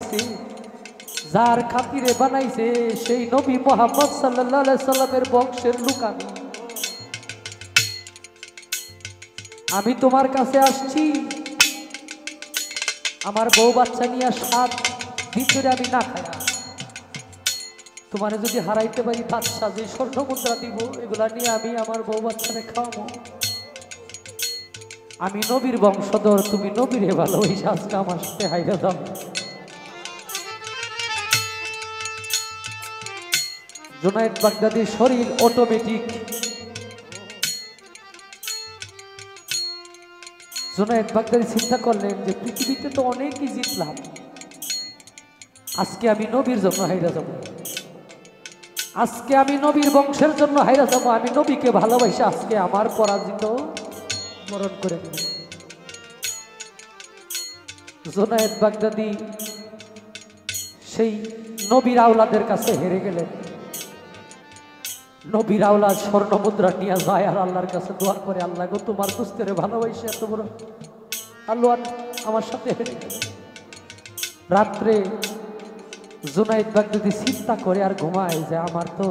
বানাইছে, যার খাতিরে বানাইছে সেই নবী মুহাম্মদ সাল্লাল্লাহু আলাইহি সাল্লামের বংশের লোক আমি তোমার কাছে আসছি। আমার বউ বাচ্চা নিয়ে 7 দিন ধরে আমি না খায়া, তোমার যদি হারাইতে পারি বাদশা যে স্বর্ণ মুদ্রা দিব এগুলা নিয়ে আমি আমার বউ বাচ্চারে খাওয়াবো। আমি নবীর বংশধর, তুমি নবীরে ভালোবাসি, আজকে আমার সাথে হাইরা দাও। জুনায়েদ বাগদাদির শরীর অটোমেটিক। জুনায়েদ বাগদাদি চিন্তা করলেন যে পৃথিবীতে তো অনেকই জিতলাম, আজকে আমি নবীর জন্য হাইরা যাব, আজকে আমি নবীর বংশের জন্য হাইরা যাব, আমি নবীকে ভালোবাসি, আজকে আমার পরাজিত বরণ করে নেব। জুনায়েদ বাগদাদি সেই নবীর আওলাদের কাছে হেরে গেলেন। নবীর আওলাদ স্বর্ণ মুদ্রা নিয়ে যায় আর আল্লাহর কাছে দোয়া করে, আল্লাহ গো তোমার দুস্তেরে ভালোবাসি, এত বড় আল্লাহ আমার সাথে হেরে গেল। রাত্রে জুনায়েদ বাগদাদি চিন্তা করে আর ঘুমায় যে আমার তো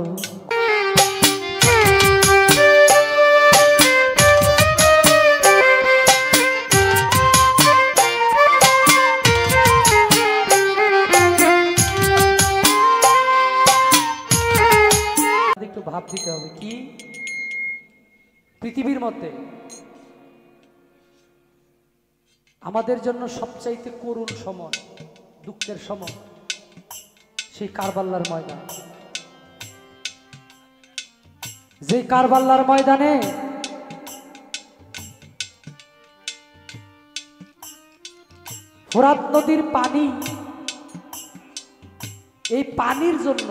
একটু ভাব দিতে হবে কি পৃথিবীর মধ্যে আমাদের জন্য সবচাইতে করুণ সময়, দুঃখের সময় সেই কারবালার ময়দান। যে কারবালার ময়দানে ফোরাত নদীর পানি, এই পানির জন্য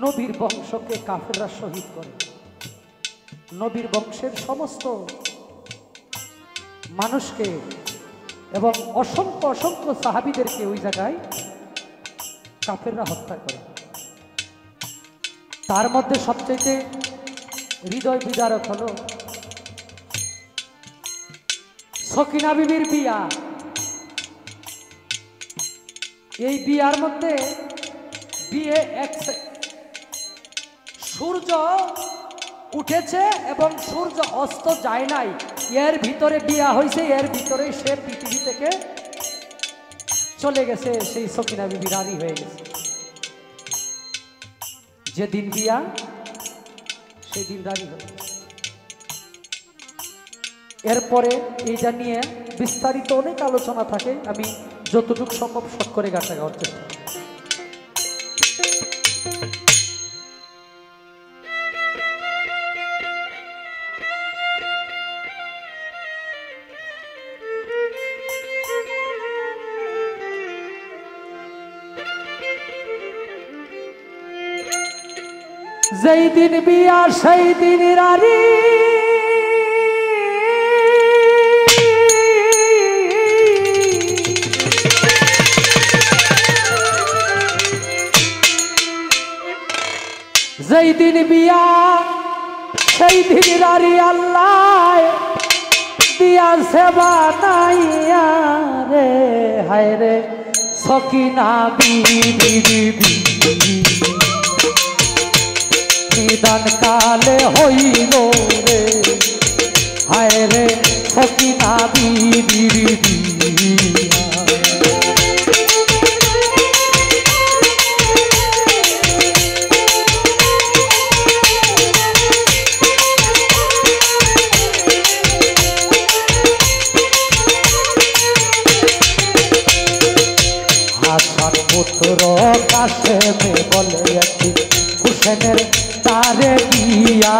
নবীর বংশকে কাফেররা শহীদ করে। নবীর বংশের সমস্ত মানুষকে এবং অসংখ্য অসংখ্য সাহাবীদেরকে ওই জায়গায় কাফেররা হত্যা করে। তার মধ্যে সবচেয়ে হৃদয় বিদারক হলো সকিনা বিবির বিয়া। এই বিয়ার মধ্যে বিয়ে সূর্য উঠেছে এবং সূর্য অস্ত যায় নাই, এর ভিতরে বিয়া হয়েছে, এর ভিতরে সে পৃথিবী থেকে চলে গেছে, সেই সকিনা বিবি রানী হয়ে গেছে। যেদিন বিয়া সেদিন রানী হয়ে গেছে। এরপরে এইটা নিয়ে বিস্তারিত অনেক আলোচনা থাকে, আমি যতটুকু সম্ভব শর্ট করে গানটা গাওয়ার চেষ্টা। যেই দিন বিয়া সেই দিন রানী, যেই দিন বিয়া সেই দিন রানী আল্লাহ দিয়াছে বানাইয়া রে, হায় রে সকিনা বিবি নিদান কালে হইল রে, হায় রে সকিনা বিবি হাসান পুত্র কাশেমে বলে একটি হুসেনের তারে বিয়া,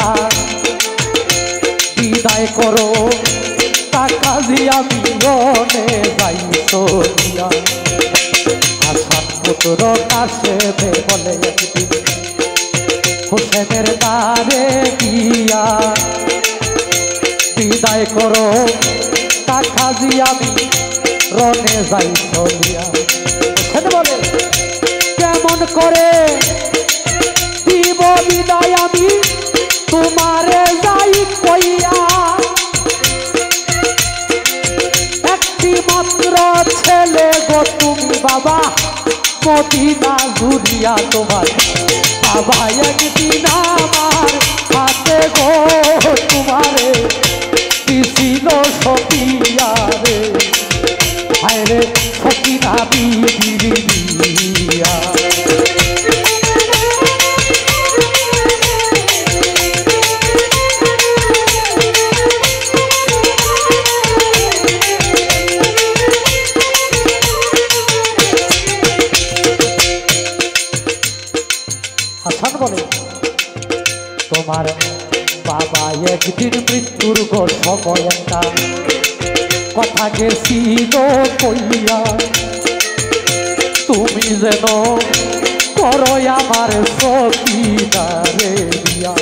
বিদায় করো টাকা দিয়া মিলনে যাই সোনিয়া। হাসান পুত্র কাশেমে বলে একটি হুসেনের তারে বিয়া, বিদায় করো টাকা দিয়া মিলনে যাই সোনিয়া। বলে কেমন করে দিব বিদায় আমি তোমারে যাই কইয়া, একটি মাত্র ছেলে গো তুমি বাবা মদিনা জুড়িয়া তোমার বাবা একদিন আমার হাতে গো তোমারে দিছিল সপিয়া রে হায় রে সকিনা বিবি দিয়া হাসান বলে তোমার বাবা একদিন মৃত্যুর গো সময় একটা কথা গেছিল কইয়া তুমি যেন করো আমার সকিনারে দিয়া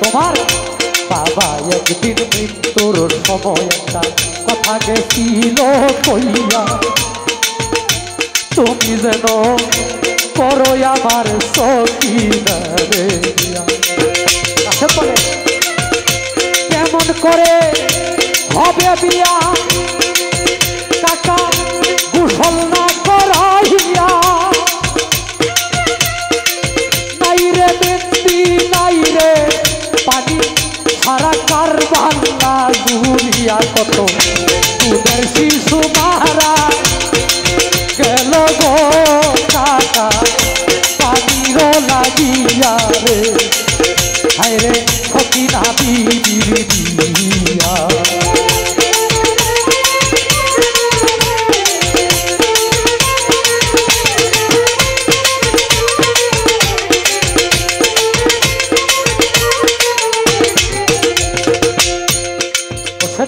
তোমার বাবা একদিন মৃত্যুর সময় একটা কথা গেছিল কইয়া তুমি যেন করো আমার সকিনারে দিয়া বলে কেমন করে হবে বিয়া কাকা গোসল না করাইয়া নাই রে বেন্দি নাই রে পানি সারা কারবার না জুড়িয়া কত তোদের শিশু মারা গেল গো কাকা পানিরও লাগিয়া রে হায় রে সকিনা বিবি দিয়া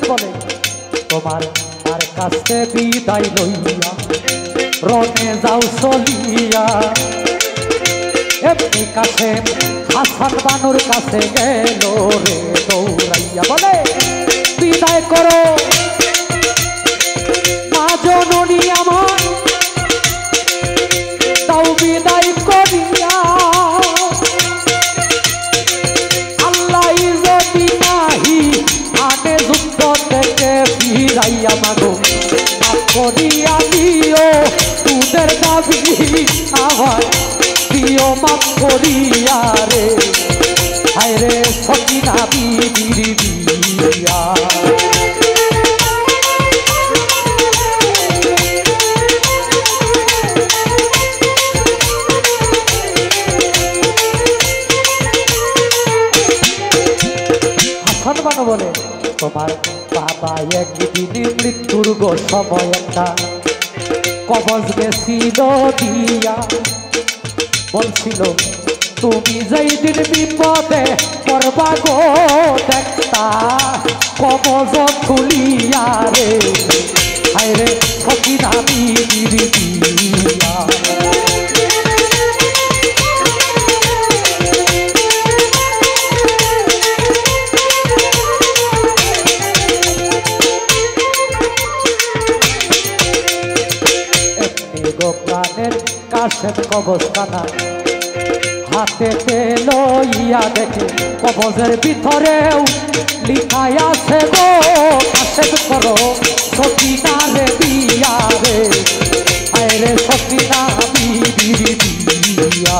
বলে তোমার তার কাছে বিদায় লইয়া রনে যাও চলিয়া এমনি কাছে হাসান বানুর কাছে গেল রে দৌড়াইয়া বলে বিদায় করো মা জননী আমার তাও বিদায় করিয়া আল্লাহ যদি নাহি আনে যুদ্ধ থেকে ফিরাইয়া মাগো করিয়া দিও তোদের দাবি আমার প্রিয় মাপ করিয়া রে হায় রে সকিনা বিবি দিয়া হাসান বানু বলে তোমার বাবা একদিন মৃত্যুর গো সময় একটা কবজ গেছিল দিয়া বলছিল তুমি যেই দিন বিপদে পড়বা গো দেখতা কবজ খুলিয়া রে হায় রে সকিনা বিবি দিয়া প্রাণের কাশের কবজখানা হাতে লইয়া দেখে কবজের ভিতরেও লিখাই আছে গো কাশের করো সকিনা রে দিয়া রে আয় রে সকিনা বিবি দিয়া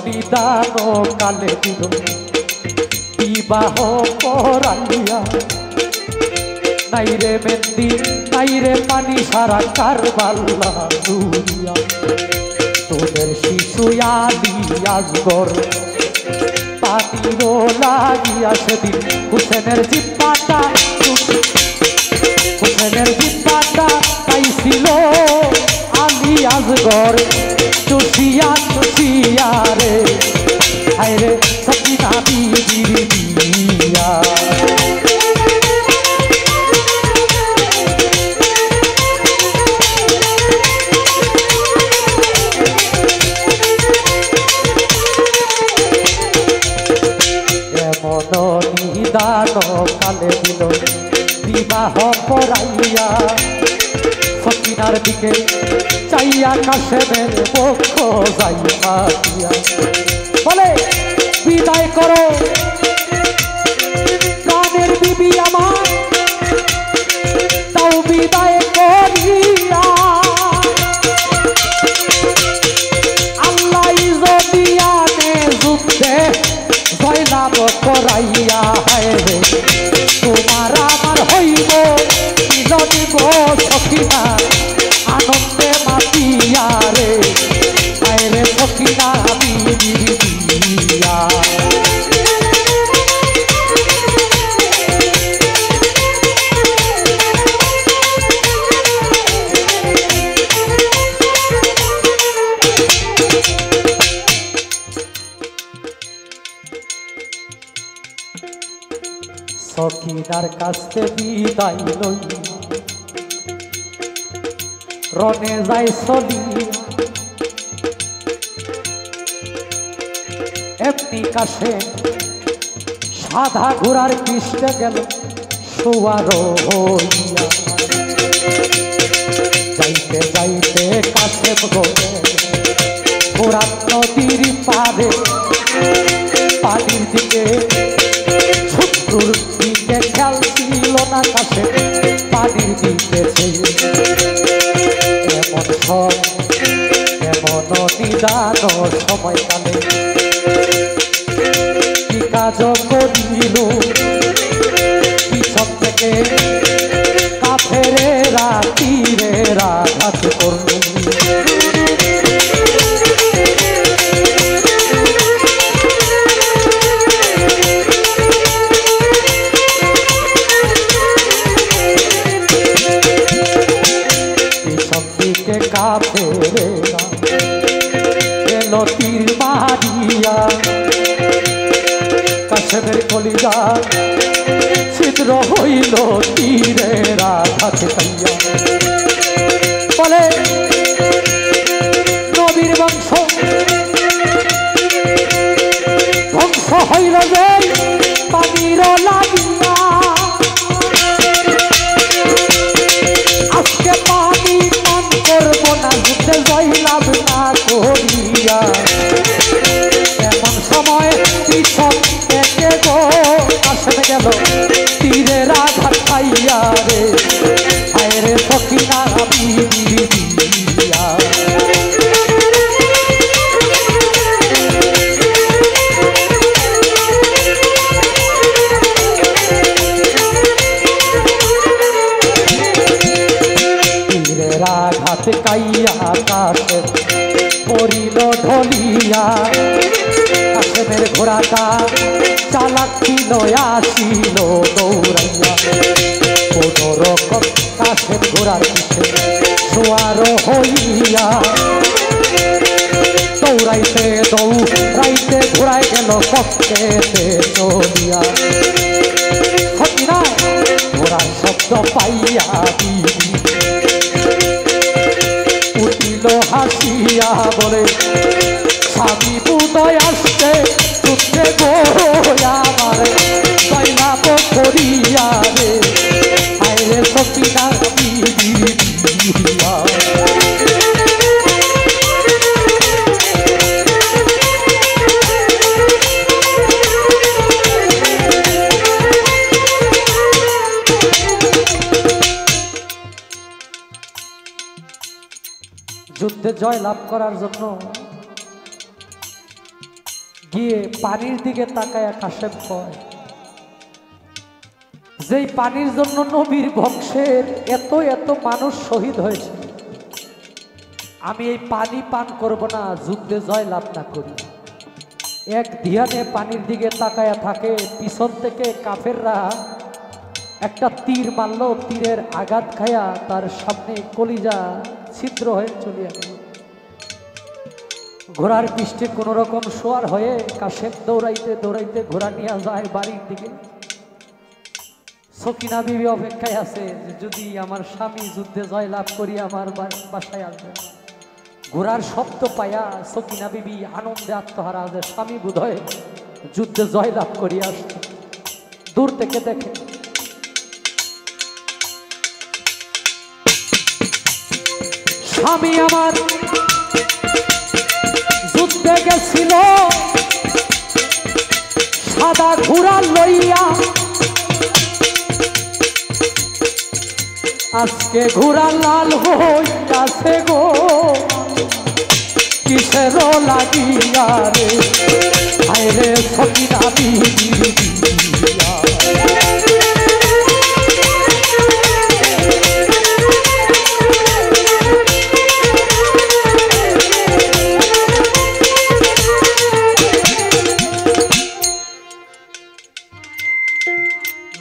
নিদান কালে দিল বিবাহ করাইয়া নাই রে মেন্দি নাই রে পানি সারা কারবাল্লা জুড়িয়া তোদের শিশু আদি আজগর পানিরও লাগিয়া সেদিন হুসেনের জিব্বাটা পাইছিল আলি আজগর চুষিয়া চুষিয়া রে হায় রে সকিনা বিবি দিয়া এমন নিদান কালে দিল বিবাহ পড়াইয়া সকিনার দিকে চাইয়া কাশেমের পক্ষ যাইয়া দিয়া বলে বিদায় করো প্রাণের বিবি আমার, তাও বিদায় করিয়া আল্লাহ যদি আনে যুদ্ধে জয়লাভ করাইয়া হায় রে তোমার আমার হইব মিলন গো সখিনা আনন্দে মাতিয়া রে হায় রে সখিনা বিবিয়া সখিনার কাছে বিদায় লই রনে যায় চলি এমনি কাছে সাদা ঘোড়ার পৃষ্ঠে গেল শোয়ার হইয়া যাইতে যাইতে কাছে ঘোড়ার নদীর পারে পানির দিকে শত্রুর দিকে খেয়াল ছিল না কাছে পানির দিকে এমন সব এমন নিদান সময়কালে কি কাজ করিল পিছন থেকে কাফেরেরা তীরেরা ঘাত করল কাফেরেরা এলো তীর মারিয়া কাশেমের কলিজা ছিদ্র হইল তীরের আঘাতে পাইয়া বলে নবীর বংশ ধ্বংস হইল যে পানির লাগিয়া আজকে পানি পান করব না যুদ্ধে জয়লাভ না করিয়া এমন সময় পিছন থেকে গো আসবে গেল তীরের আঘাত খাইয়া রে হায় রে সখিনা বিবিয়া তীরের আঘাত কাইয়া কাছে পড়িল ঢলিয়া কাশেমের ঘোড়াটা চালাক ছিল আসিল দৌড়াইয়া কোন রকম কাশেম ঘোড়ার পিছে সোয়ার হইয়া দৌড়াইতে দৌড়াইতে ঘোড়ায় গেল কষ্টেতে চলিয়া সখিনায় ঘোড়ার শব্দ পাইয়া বিবি উঠিল হাসিয়া বলে স্বামী বুদয় আসছে যুদ্ধে গো আমারে জয়লাভ করিয়া রে হায় রে সখিনা বিবিয়া যুদ্ধে জয় লাভ করার জন্য গিয়ে পানির দিকে তাকায়া কাশেম কয় যেই পানির জন্য নবীর বংশের এত এত মানুষ শহীদ হয়েছে, আমি এই পানি পান করব না যুদ্ধে জয় লাভ না করি। এক ধ্যানে পানির দিকে তাকায়া থাকে, পিছন থেকে কাফেররা একটা তীর মারল, তীরের আঘাত খায়া তার সামনে কলিজা ছিদ্র হয়ে চলিয়া গেল। ঘোড়ার পৃষ্ঠে কোনো রকম সোয়ার হয়ে কাশেম দৌড়াইতে দৌড়াইতে ঘোড়া নিয়ে যায় বাড়ির দিকে। সকিনা বিবি অপেক্ষায় আছে যে যদি আমার স্বামী যুদ্ধে জয়লাভ করি আমার বাসায় আসবে। ঘোড়ার শব্দ পায়া সকিনা বিবি আনন্দে আত্মহারা যে স্বামী বোধহয় যুদ্ধে জয়লাভ করি আসছে। দূর থেকে দেখে স্বামী আমার যুদ্ধে গেছিল সাদা ঘোড়া লইয়া, আজকে ঘোড়া লাল হইয়াছে গো কিসের লাগিয়া রে, হায় রে সকিনা বিবি দিয়া।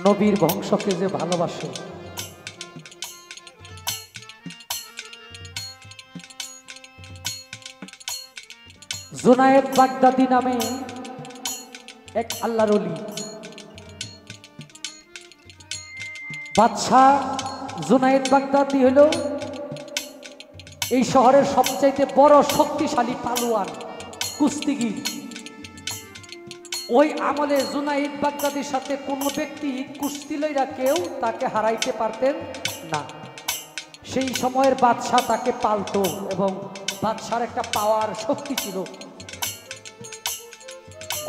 নবীর বংশকে যে ভালোবাসে, জুনায়েদ বাগদাদি নামে এক আল্লাহর ওলি, বাদশাহ জুনায়েদ বাগদাদি হলো এই শহরের সবচাইতে বড় শক্তিশালী পালোয়ান, কুস্তিগির। ওই আমলে জুনায়েদ বাগদাদির সাথে কোনো ব্যক্তি কুস্তি লইরা কেউ তাকে হারাইতে পারতেন না। সেই সময়ের বাদশাহ তাকে পালতো এবং বাদশার একটা পাওয়ার শক্তি ছিল।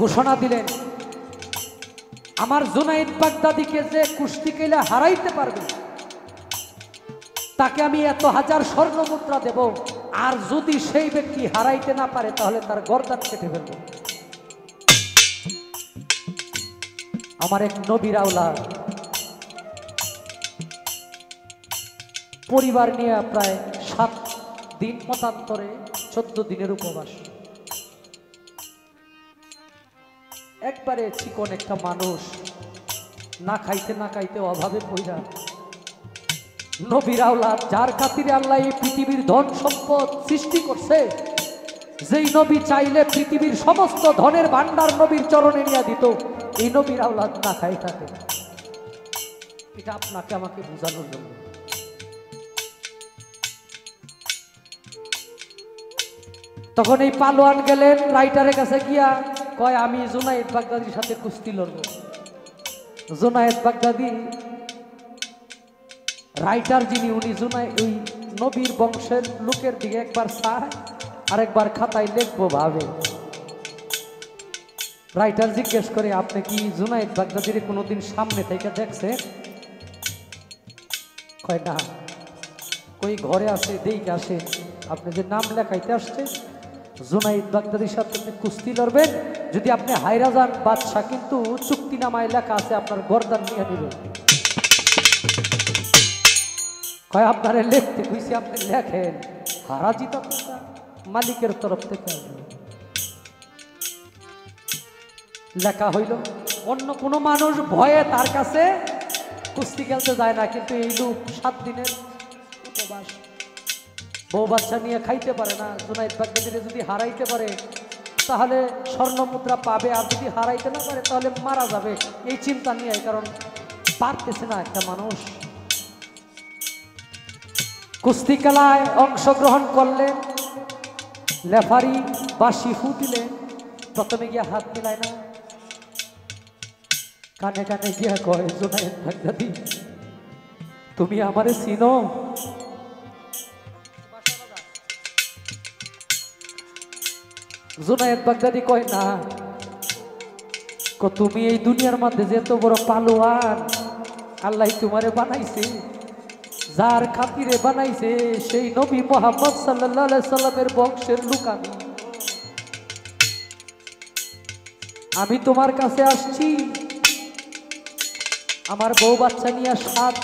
ঘোষণা দিলেন, আমার জুনায়েদ বাগদাদিকে যে কুস্তি খেলে হারাইতে পারবে তাকে আমি 1000 স্বর্ণ মুদ্রা দেব, আর যদি সেই ব্যক্তি হারাইতে না পারে তাহলে তার গর্দান কেটে ফেলব। আমার এক নবীর আওলাদ পরিবার নিয়ে প্রায় 7 দিন মতান্তরে 14 দিনের উপবাস। একবারে চিকন একটা মানুষ, না খাইতে না খাইতে অভাবে পইরা, নবীর আওলাদ যার খাতিরে আল্লাহ এই পৃথিবীর ধন সম্পদ সৃষ্টি করছে, যেই নবী চাইলে পৃথিবীর সমস্ত ধনের ভান্ডার নবীর চরণে নিয়ে দিত, এই নবীর আওলাদ না খাই থাকে। এটা আপনাকে আমাকে বোঝানোর জন্য। তখন এই পালোয়ান গেলেন রাইটারের কাছে গিয়া কয়, আমি জুনায়েদ বাগদাদির সাথে কুস্তি লড়ব। জুনায়েদ বাগদাদি রাইটার যিনি, উনি ওই নবীর বংশের লোকের দিকে একবার চায় আর একবার খাতায় লিখবো ভাবে। রাইটার জিজ্ঞেস করে, আপনি কি জুনায়েদ বাগদাদির কোনোদিন সামনে থেকে দেখছেন? কয় না। কই ঘরে আসে দেখে আসে, আপনি যে নাম লেখাইতে আসছে জুনায়েদ বাগদাদির সাথে আপনি কুস্তি লড়বেন, যদি আপনি হাইরা যান বাদশা কিন্তু চুক্তিনামায় লেখা আছে আপনার গর্দান নিয়ে নেবেন। কয় আপনারে লিখতে কইছি, আপনি লেখেন, হারা জিত মালিকের তরফ থেকে লেখা হইল। অন্য কোনো মানুষ ভয়ে তার কাছে কুস্তি খেলতে যায় না, কিন্তু এই লোক 7 দিনের উপবাস, বউ বাচ্চা নিয়ে খাইতে পারে না। জুনায়েদ বাগদাদিরে যদি হারাইতে পারে তাহলে স্বর্ণ মুদ্রা পাবে, আর যদি হারাইতে না পারে তাহলে মারা যাবে, এই চিন্তা নিয়ে, কারণ পারতেছে না একটা মানুষ। কুস্তি খেলায় অংশগ্রহণ করলেন, লেফারি বাঁশি ফু দিলেন, প্রথমে গিয়ে হাত মিলায় না, কানে কানে গিয়া কয়, জুনায়েদ বাগদাদি তুমি আমারে চিনো? জুনায়েদ বাগদাদি কয় না। তুমি এই দুনিয়ার মধ্যে যে এত বড় পালোয়ান, আল্লাহ তোমারে বানাইছে, যার খাতিরে বানাইছে সেই নবী মুহাম্মদ সাল্লাল্লাহু আলাইহি সাল্লামের বংশের লোক আমি তোমার কাছে আসছি, আমার বউ বাচ্চা নিয়ে 7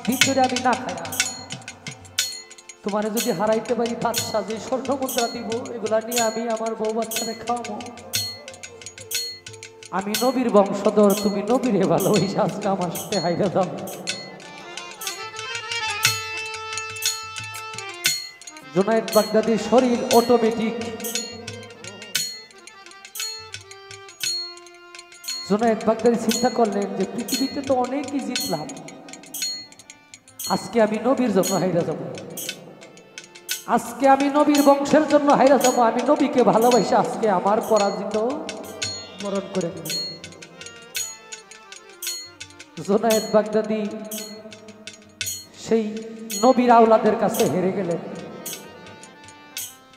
দিন ধরে আমি না খাই, তোমারে যদি হারাইতে পারি বাদশা যে স্বর্ণ মুদ্রা দিব এগুলা নিয়ে আমি আমার বউ বাচ্চারে খাওয়াবো। আমি নবীর বংশধর, তুমি নবীরে ভালোবাসা আজকে আমার সাথে হাইরা দাও। জুনায়েদ বাগদাদির শরীর অটোমেটিক, জুনায়েদ বাগদাদি চিন্তা করলেন যে পৃথিবীতে তো অনেকই জিতলাম, আজকে আমি নবীর জন্য হাইরা যাব, আজকে আমি নবীর বংশের জন্য হাইরা যাব, আমি নবীকে ভালোবাসি, আজকে আমার পরাজিত বরণ করে নেব। জুনায়েদ বাগদাদি সেই নবীর আওলাদের কাছে হেরে গেলেন।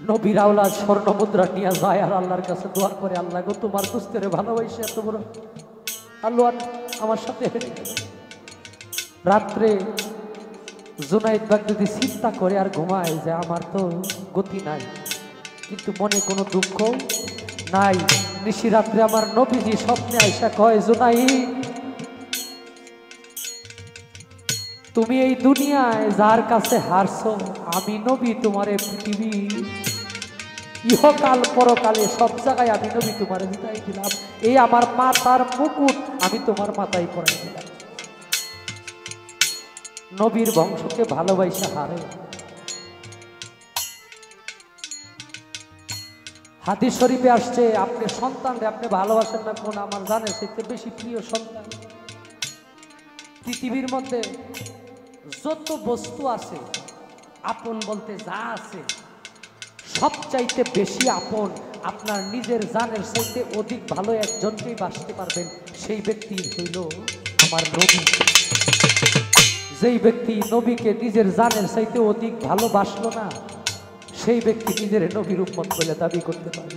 নবীর আওলাদ স্বর্ণ মুদ্রা নিয়ে যায় আর আল্লাহর কাছে দোয়া করে, আল্লাহ গো তোমার দুস্তেরে ভালোবাসে এত বড়। আল্লাহ আমার সাথে হেরে গেল। রাত্রে জুনাইদ বাগদাদি চিন্তা করে আর ঘুমায় যে আমার তো গতি নাই, কিন্তু মনে কোনো দুঃখ নাই। নিশি রাত্রে আমার নবীজি স্বপ্নে আইসা কয়, জুনাইদ তুমি এই দুনিয়ায় যার কাছে হারছো, আমি নবী তোমারে পৃথিবী ইহকাল পরকালে সব জায়গায় আমি নবী তোমারে জিতাই দিলাম। এই আমার মাথার মুকুট আমি তোমার মাথায় পরাই দিলাম। নবীর বংশকে ভালোবাসা হারে। হাদিস শরীফে আসছে, আপনি সন্তানরে আপনি ভালোবাসেন না কোন আমার জানে সেটা বেশি প্রিয় সন্তান। পৃথিবীর মধ্যে যত বস্তু আছে আপন বলতে যা আছে, সবচাইতে বেশি আপন আপনার নিজের জানের চাইতে অধিক ভালো একজনকেই বাসতে পারবেন, সেই ব্যক্তি হইল আমার নবী। যেই ব্যক্তি নবীকে নিজের জানের চাইতে অধিক ভালোবাসলো না, সেই ব্যক্তি নিজের নবীর উম্মত বলে দাবি করতে পারে।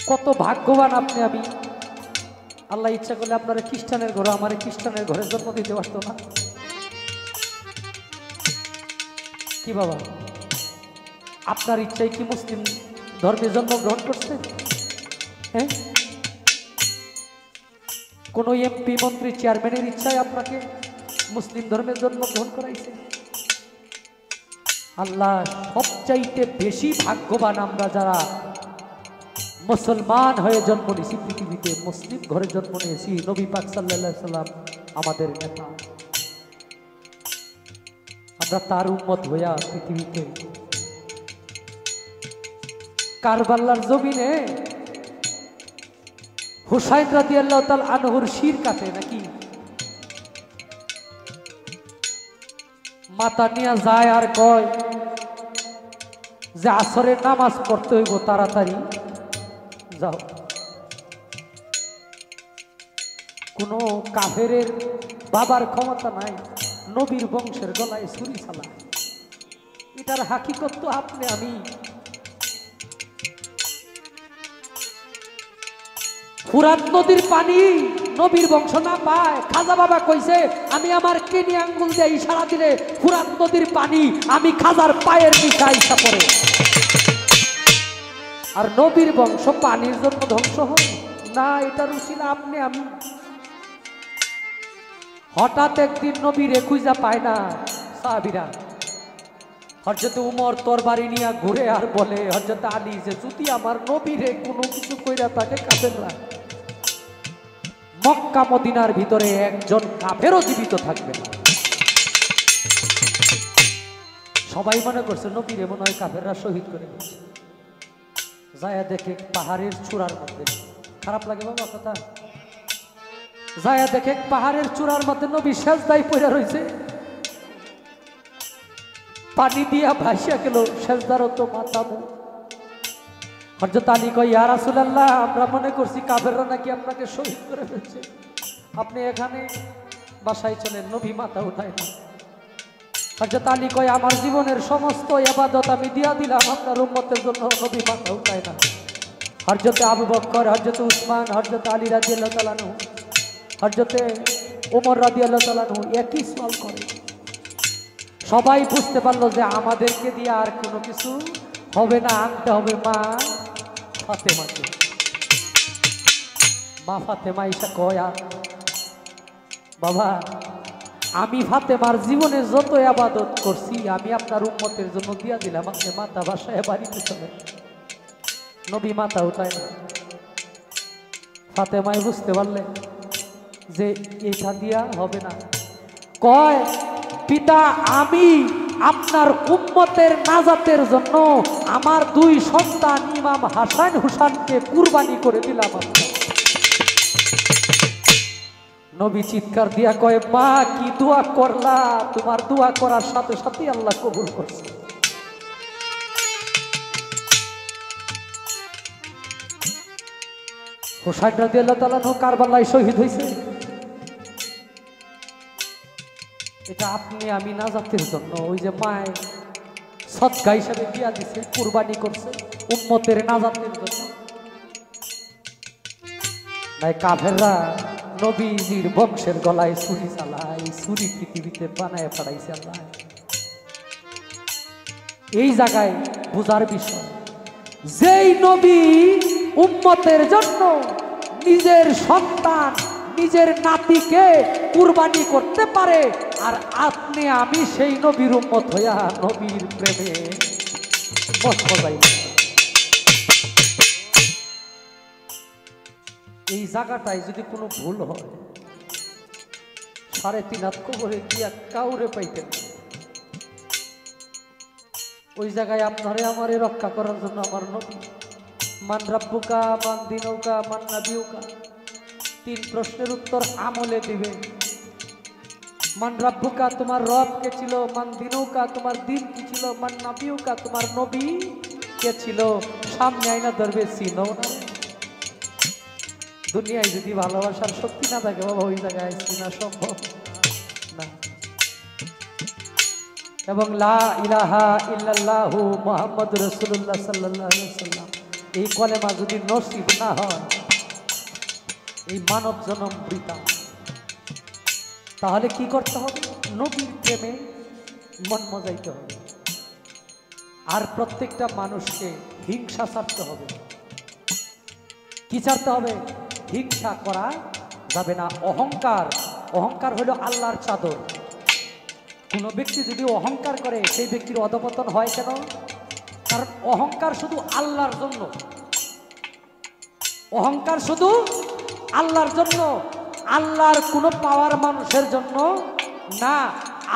কত ভাগ্যবান আপনি আমি। আল্লাহ ইচ্ছা করলে আপনারা খ্রিস্টানের ঘরে, আমার খ্রিস্টানের ঘরে জন্ম দিতে পারতো না? কি বাবা, আপনার ইচ্ছায় কি মুসলিম ধর্মে জন্মগ্রহণ করছেন? হ্যাঁ, কোন এমপি মন্ত্রী চেয়ারম্যানের ইচ্ছায় আপনাকে মুসলিম ধর্মে জন্মগ্রহণ করাইছে? আল্লাহ সবচাইতে বেশি ভাগ্যবান আমরা যারা মুসলমান হয়ে জন্ম নিয়েছি পৃথিবীতে, মুসলিম ঘরে জন্ম নিয়েছি। নবী পাক সাল্লাল্লাহু আলাইহি সাল্লাম আমাদের নেতা, আমরা তার উম্মত হইয়া পৃথিবীতে কারবালার জমিনে হুসাইন রাদিয়াল্লাহু তাআলা আনহুর শির কাটে নাকি মাথা নিয়ে যায় আর কয় যে আসরের নামাজ পড়তে হইব, তাড়াতাড়ি যাও। কোনো কাফেরের বাবার ক্ষমতা নাই নবীর বংশের গলায় ছুরি চালায়। এটার হাকিকত তো আপনি আমি। ফুরাত নদীর পানি নবীর বংশ না পায়। খাজা বাবা কইছে, আমি আমার কিনি আঙ্গুল দিয়ে ইশারা দিলে ফুরাত নদীর পানি আমি খাজার পায়ের নিচে আইসা পড়ে। আর নবীর বংশ পানির জন্য ধ্বংস হয় না, এটার উসিলা আপনি আমি। হঠাৎ একদিন নবীর খুঁজা পায় না সাহাবীরা। হযরত উমর তরবারি নিয়ে ঘুরে আর বলে হযরত আলী যে যদি আমার নবীরে কোনো কিছু কইরা তাকে কাফেররা, মক্কা মদিনার ভিতরে একজন কাফেরও জীবিত থাকবে না। সবাই মনে করছে নবীরে মনে হয় কাফেররা শহীদ করে দিচ্ছে। যায়া দেখে পাহাড়ের চূড়ার মধ্যে, খারাপ লাগে বাবা কথা, যায়া দেখে পাহাড়ের চূড়ার মধ্যে নবী সেজদায় পড়ে রয়েছে। পানি দিয়া ভাসিয়া গেল সেজদারত মাথা মুখ। হযরত আলী কয়, ইয়া রাসূলুল্লাহ, আমরা মনে করছি কাফেররা নাকি আপনাকে শহীদ করে ফেলছে, আপনি এখানে বাসায় চলেন। নবী মাথা উঠায় না। হযরত আলী কয়, আমার জীবনের সমস্ত ইবাদত আমি দিয়া দিলাম আপনার উম্মতের জন্য। নবী মাথা উঠায় না। হযরত আবু বকর, হযরত উসমান, হযরত আলী রাদিয়াল্লাহু তাআলা আনহু, হযরত ওমর রাদিয়াল্লাহু তাআলা আনহু একই সওয়াল করে। সবাই বুঝতে পারলো যে আমাদেরকে দিয়ে আর কোনো কিছু হবে না, আনতে হবে মা ফাতেমাকে। মা ফাতেমা ইসা কয়, বাবা আমি ফাতেমার জীবনে যত ইবাদত করছি আমি আপনার উম্মতের জন্য দিয়া দিলাম, আপনি মাথা বাসায় বাড়িতে চলেন। নবী মাথা উঠায় না। ফাতেমাই বুঝতে পারলেন যে এটা দিয়া হবে না। কয়, পিতা আমি আপনার উম্মতের নাজাতের জন্য আমার দুই সন্তান ইমাম হাসান হুসানকে কুরবানি করে দিলাম। নবী চিৎকার দিয়া কয়, মা কি দোয়া করলা, তোমার দোয়া করার সাথে সাথে আল্লাহ কবুল করছে। হুসাইন রাদিয়াল্লাহু তাআলা আনহু কারবালায় শহীদ হয়েছে। এটা আপনি আমি নাজাতের জন্য। ওই যে মায় সদকা হিসাবে দিয়া দিছে, কুরবানি করছে উম্মতের নাজাতের জন্য। নাই কাফেররা নবীজির বংশের গলায় ছুরি চালায়, ছুরি পৃথিবীতে বানায় পাঠাইছে আল্লাহ। এই জায়গায় বোঝার বিষয়, যেই নবী উম্মতের জন্য নিজের সন্তান নিজের নাতিকে কুরবানি করতে পারে, আর আপনি আমি সেই নবীর উম্মত হইয়া নবীর প্রেমে বসবাই। এই জায়গাটায় যদি কোনো ভুল হয়, 3.5 হাত কবরে গিয়া কাউরে পাইতেন। ওই জায়গায় আপনারে আমারে রক্ষা করার জন্য আমার নবী মান রাব্বুকা মান দিনুকা মান নাবিয়ুকা 3 প্রশ্নের উত্তর আমলে দিবে। মান রাব্বুকা তোমার রব কে ছিল, মান দিনুকা তোমার দিন কি ছিল, মান নাবিয়ুকা তোমার নবী কে ছিল। সামনে আইনা ধরবে, চিনো না। দুনিয়ায় যদি ভালোবাসার শক্তি না থাকে বাবা, ওই জায়গায় চিনা সম্ভব না। এবং লা ইলাহা ইল্লাল্লাহু মুহাম্মাদুর রাসূলুল্লাহ সাল্লাল্লাহু আলাইহি ওয়াসাল্লাম এই কলেমা যদি নসিব না হয়, এই মানব জন্ম বৃথা। তাহলে কি করতে হবে? নবীর প্রেমে মন মজাইতে হবে। আর প্রত্যেকটা মানুষকে হিংসা ছাড়তে হবে। কি ছাড়তে হবে? হিংসা করা যাবে না। অহংকার, অহংকার হলো আল্লাহর চাদর। কোনো ব্যক্তি যদি অহংকার করে, সেই ব্যক্তির অধপতন হয় কেন? কারণ অহংকার শুধু আল্লাহর জন্য, অহংকার শুধু আল্লাহর জন্য, আল্লাহর কোনো পাওয়ার মানুষের জন্য না।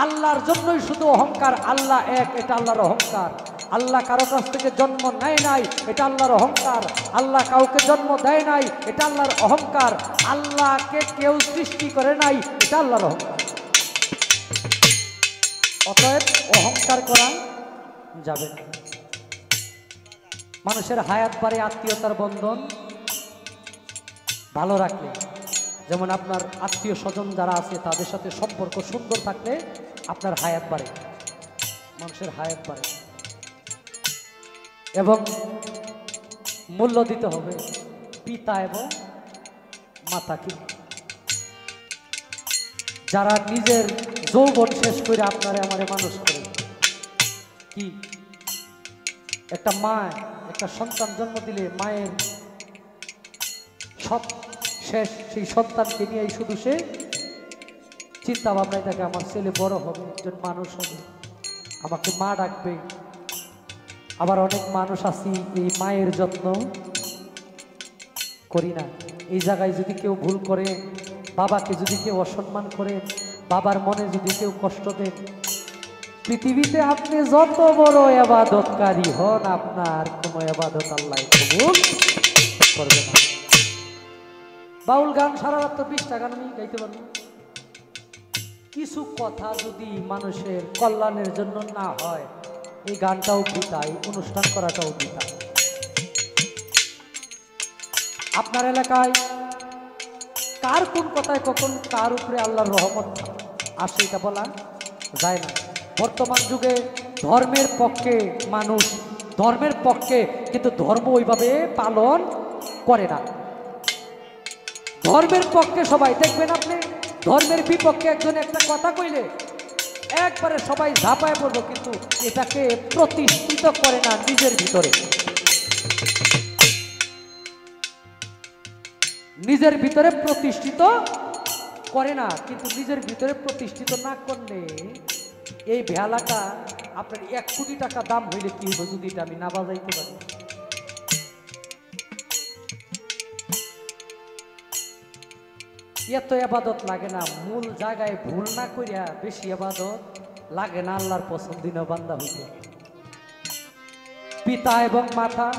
আল্লাহর জন্যই শুধু অহংকার। আল্লাহ এক, এটা আল্লাহর অহংকার। আল্লাহ কারো কাছ থেকে জন্ম নেয় নাই, এটা আল্লাহর অহংকার। আল্লাহ কাউকে জন্ম দেয় নাই, এটা আল্লাহর অহংকার। আল্লাহকে কেউ সৃষ্টি করে নাই, এটা আল্লাহর অহংকার। অতএব অহংকার করা যাবে না। মানুষের হায়াত বাড়ে আত্মীয়তার বন্ধন ভালো রাখলে। যেমন আপনার আত্মীয় স্বজন যারা আছে তাদের সাথে সম্পর্ক সুন্দর থাকলে আপনার হায়াত বাড়ে, মানুষের হায়াত বাড়ে। এবং মূল্য দিতে হবে পিতা এবং মাতাকে। যারা নিজের যৌবন শেষ করে আপনারে আমারে মানুষ করে, কি একটা মা একটা সন্তান জন্ম দিলে মায়ের সব শেষ, সেই সন্তানকে নিয়েই শুধু সে চিন্তা ভাবনায় থাকে, আমার ছেলে বড় হবে, একজন মানুষ হবে, আমাকে মা ডাকবে। আবার অনেক মানুষ আছি এই মায়ের যত্ন করি না। এই জায়গায় যদি কেউ ভুল করে, বাবাকে যদি কেউ অসম্মান করে, বাবার মনে যদি কেউ কষ্ট দেন, পৃথিবীতে আপনি যত বড় ইবাদতকারী হন, আপনার কোনো ইবাদত আল্লাহ কবুল করবে না। বাউল গান সারা রাত 20টা গান আমি গাইতে পারবো। কিছু কথা যদি মানুষের কল্যাণের জন্য না হয়, এই গানটাও বৃথা, এই অনুষ্ঠান করাটাও বৃথা। আপনার এলাকায় কার কোন কথায় কখন কার উপরে আল্লাহর রহমত আসে এটা বলা যায় না। বর্তমান যুগে ধর্মের পক্ষে মানুষ, ধর্মের পক্ষে, কিন্তু ধর্ম ওইভাবে পালন করে না। ধর্মের পক্ষে সবাই দেখবেন আপনি, ধর্মের বিপক্ষে একজন একটা কথা কইলে একবারে সবাই ঝাঁপায় পড়বো, কিন্তু এটাকে প্রতিষ্ঠিত করে না নিজের ভিতরে। নিজের ভিতরে প্রতিষ্ঠিত করে না, কিন্তু নিজের ভিতরে প্রতিষ্ঠিত না করলে এই ভেলাটা আপনার 1 কোটি টাকা দাম হইলে কি হইব যদি এটা আমি না বাজাইতে পারি। এত ইবাদত লাগে না, মূল জায়গায় ভুল না করিয়া বেশি ইবাদত লাগে না আল্লাহর পছন্দনীয় বান্দা হইতে। পিতা এবং মাতা,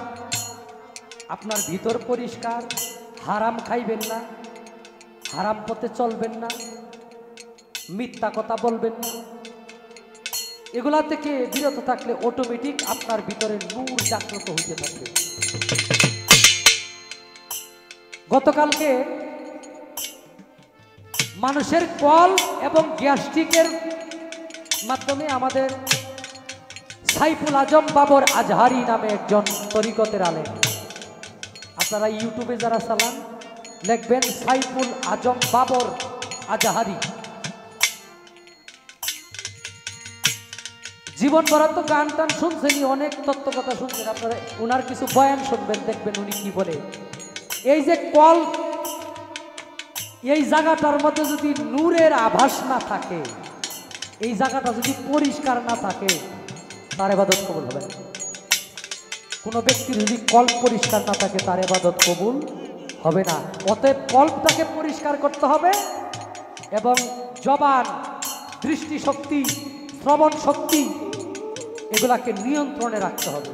আপনার ভিতর পরিষ্কার, হারাম খাইবেন না, হারাম পথে চলবেন না, মিথ্যা কথা বলবেন না। এগুলা থেকে বিরত থাকলে অটোমেটিক আপনার ভিতরে নূর জাগ্রত হইতে থাকবে। গতকালকে মানুষের কল এবং গ্যাস্ট্রিকের মাধ্যমে আমাদের সাইফুল আজম বাবর আজহারি নামে একজন তরিকতের আলেম। আপনারা ইউটিউবে যারা চালান লিখবেন সাইফুল আজম বাবর আজহারি। জীবন ভরা তো গান টান শুনছেনই, অনেক তত্ত্ব কথা শুনছেন। আপনারা ওনার কিছু বয়ান শুনবেন, দেখবেন উনি কি বলে। এই যে কল, এই জায়গাটার মধ্যে যদি নূরের আভাস না থাকে, এই জায়গাটা যদি পরিষ্কার না থাকে, তার ইবাদত কবুল হবে না। কোনো ব্যক্তির যদি কল্প পরিষ্কার না থাকে, তার ইবাদত কবুল হবে না। অতএব কল্পটাকে পরিষ্কার করতে হবে এবং জবান, দৃষ্টিশক্তি, শ্রবণ শক্তি এগুলাকে নিয়ন্ত্রণে রাখতে হবে।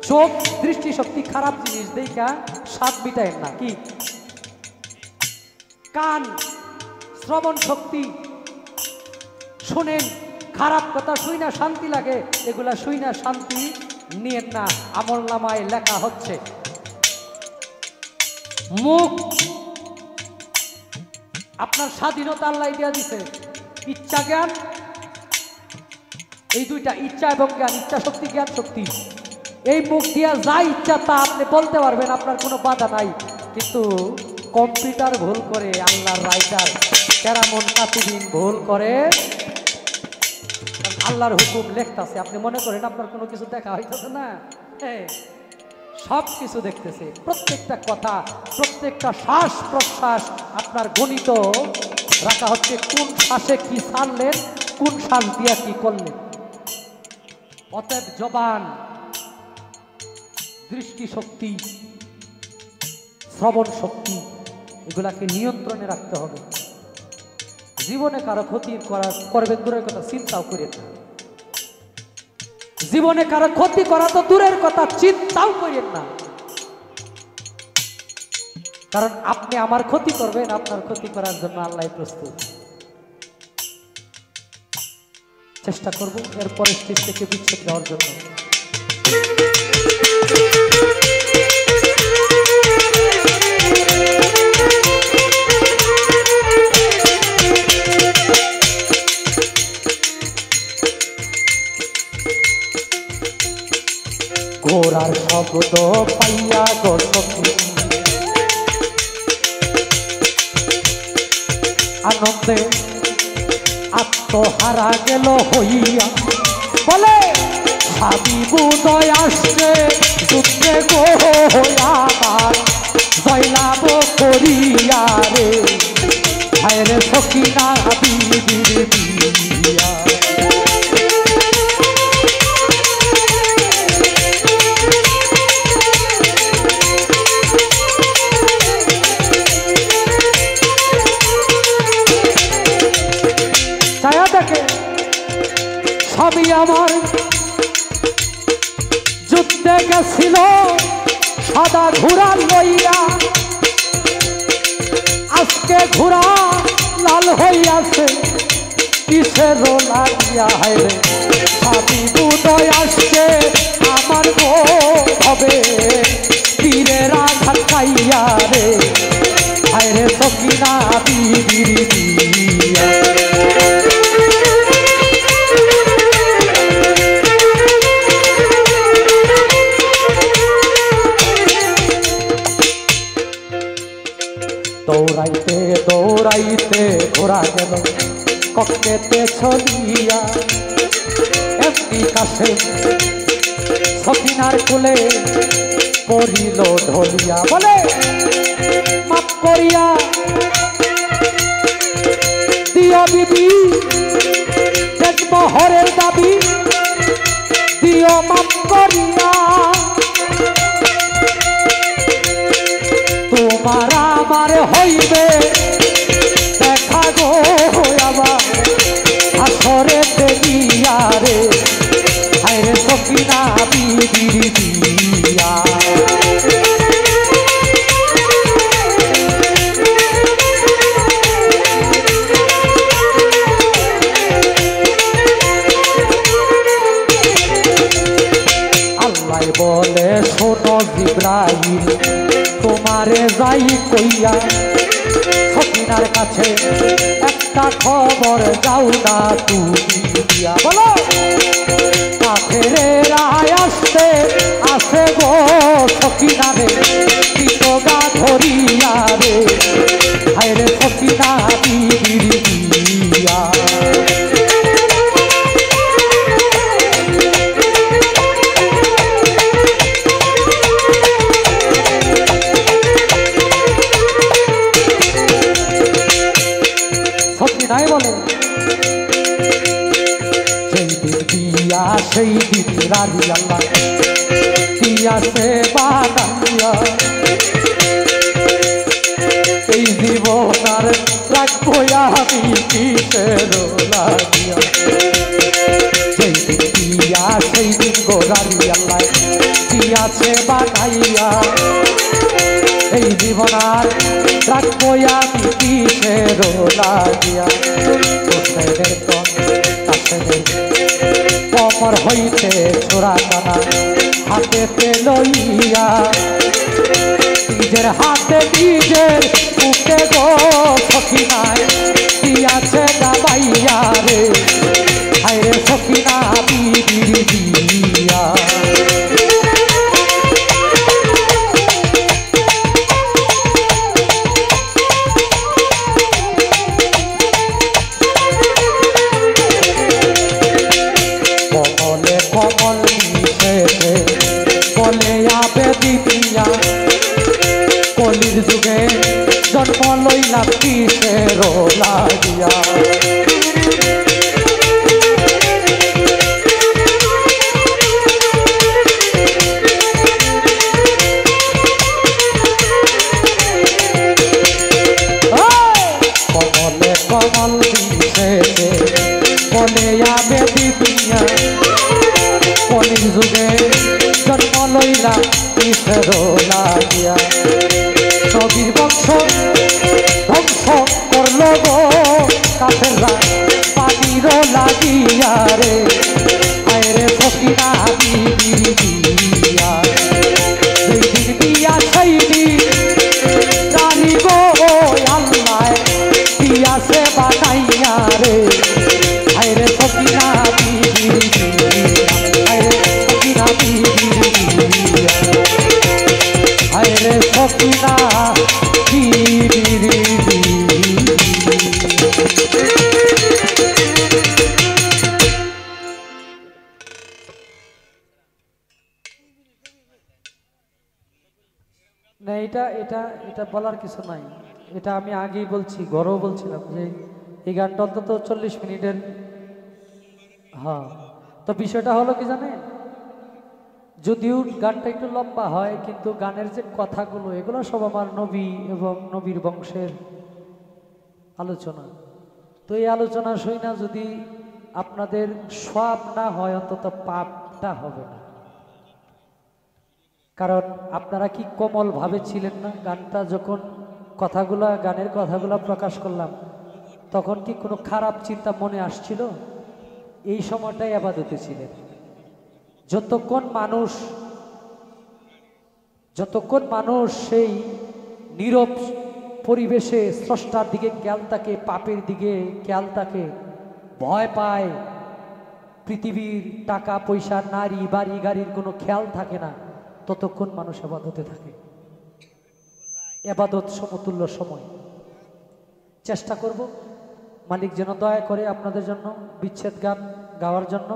চোখ, দৃষ্টিশক্তি খারাপ জিনিস দেখা স্বাদ মিটায় না। কি কান, শ্রবণ শক্তি শোনেন, খারাপ কথা শুই না শান্তি লাগে, এগুলা শুই না শান্তি নিয়েন না। আমল নামায় লেখা হচ্ছে। মুখ, আপনার স্বাধীনতা আল্লাহ দিয়া দিছে। ইচ্ছা জ্ঞান, এই দুইটা, ইচ্ছা এবং জ্ঞান, ইচ্ছা শক্তি, জ্ঞান শক্তি। এই মুখ দিয়া যা ইচ্ছা তা আপনি বলতে পারবেন, আপনার কোনো বাধা নাই। কিন্তু কম্পিউটার ভুল করে, আল্লাহর রাইটার কেরামন কাতিবিন ভুল করে, আল্লাহর হুকুম লেখতেছে। আপনি মনে করেন আপনার কোনো কিছু দেখা হইতেছে না? সব কিছু দেখতেছে। প্রত্যেকটা কথা, প্রত্যেকটা শ্বাস প্রশ্বাস আপনার গণিত রাখা হচ্ছে। কোন শ্বাসে কি ছাড়লেন, কোন শ্বাস দিয়া কি করলেন। অতএব জবান, দৃষ্টিশক্তি, শ্রবণ শক্তি এগুলাকে নিয়ন্ত্রণে রাখতে হবে। জীবনে কারো ক্ষতি করবেন দূরের কথা, চিন্তাও করেন না। জীবনে কারো ক্ষতি করা তো দূরের কথা, চিন্তাও করেন না। কারণ আপনি আমার ক্ষতি করবেন, আপনার ক্ষতি করার জন্য আল্লাহ প্রস্তুত। চেষ্টা করব এরপরে স্টেজ থেকে বিচ্ছেদ দেওয়ার জন্য। ঘোড়ার শব্দ পাইয়া গো সখী, আনন্দে আত্মহারা গেল হইয়া। বলে স্বামী বুদয় আসছে যুদ্ধে গো আমার, জয়লাভ করিয়া রে ভাইরে সখী না বিবির দিয়া। স্বামী আমার যুদ্ধে গেছিল সাদা ঘোড়া লইয়া, আজকে ঘোড়া লাল হইয়াছে কিসের লাগিয়া। হায়রে স্বামী বুদয় আসছে আমার গো হবে তীরের আঘাত খাইয়া রে, হায়রে সখিনা বিবির দিয়া। দৌড়াইতে দৌড়াইতে ঘোরা গেল কক্ষেতে ছড়িয়া, এমনি কাছে সখিনার কোলে পড়িল ঢলিয়া। বলে মাপ করিয়া দিও বিবি, দেখব হরের দাবি দিও মাপ করিয়া। তোমার আমার হইবে দেখা গো আবার আসরে দেখিয়া রে, হায়রে সখিনা বিবির দিয়া। আল্লাহ বলে শোনো জিবরাইল, তোমারে যাই কইয়া সখিনার কাছে একটা খবর যাও না তুমি দিয়া বলো কাফের আসতে আসে গো সকিনা রে গা ধরিয়া রে হায় রে সকিনা বিবির দিয়া সকিনাই বলে দিয়া সেই দিন রাজি আল্লাহ দিয়াছে বানাইয়া এই জীবন আর রাখবো আমি কিসের লাগিয়া সেই দিন দিয়া সেই দিন গো রাজি আল্লাহ দিয়াছে বানাইয়া এই জীবন আর রাখবো আমি কিসের লাগিয়া কমর হইতে ছোড়া কানা হাতে লইয়া নিজের হাতে নিজের বুকে গো সখিনায় দিয়াছে গাবাইয়া রে হায় রে সখিনা বিবির দিয়া কমল মিশেছে বলে আবে দিদিয়া কলির যুগে জন্ম লইলা কিসের লাগিয়া কমলে কমল মিশেছে বলে আবে দিদিয়া কলির যুগে জন্ম লইলা কিসের লাগিয়া নবীর বংশ ধ্বংস করল গো কাফেররা পানির লাগিয়া রে হায় রে সকিনা বিবির দিয়া দুই দিন বিয়া সেই দিন জানি গো আল্লাহ দিয়াছে বানাইয়া রে হায় রে সকিনা বিবির দিয়া হায় রে সকিনা বিবির না এটা এটা এটা বলার কিছু নাই এটা আমি আগেই বলছি ঘরেও বলছিলাম যে এই গানটা অন্তত 40 মিনিটের হ্যাঁ তো বিষয়টা হলো কি জানেন যদিও গানটা একটু লম্বা হয় কিন্তু গানের যে কথাগুলো এগুলো সব আমার নবী এবং নবীর বংশের আলোচনা তো এই আলোচনা শুই না যদি আপনাদের সব না হয় অন্তত পাপটা হবে না কারণ আপনারা কি কোমল ভাবে ছিলেন না গানটা যখন কথাগুলা গানের কথাগুলা প্রকাশ করলাম তখন কি কোনো খারাপ চিন্তা মনে আসছিল এই সময়টাই ইবাদতে ছিলেন যতক্ষণ মানুষ সেই নীরব পরিবেশে স্রষ্টার দিকে খেয়াল থাকে পাপের দিকে খেয়াল থাকে ভয় পায় পৃথিবীর টাকা পয়সা নারী বাড়ি গাড়ির কোনো খেয়াল থাকে না ততক্ষণ মানুষ ইবাদতে থাকে ইবাদত সমতুল্য সময় চেষ্টা করব মালিক যেন দয়া করে আপনাদের জন্য বিচ্ছেদ গান গাওয়ার জন্য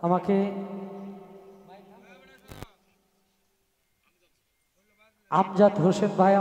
আমাকে আমজাদ হোসেন ভাই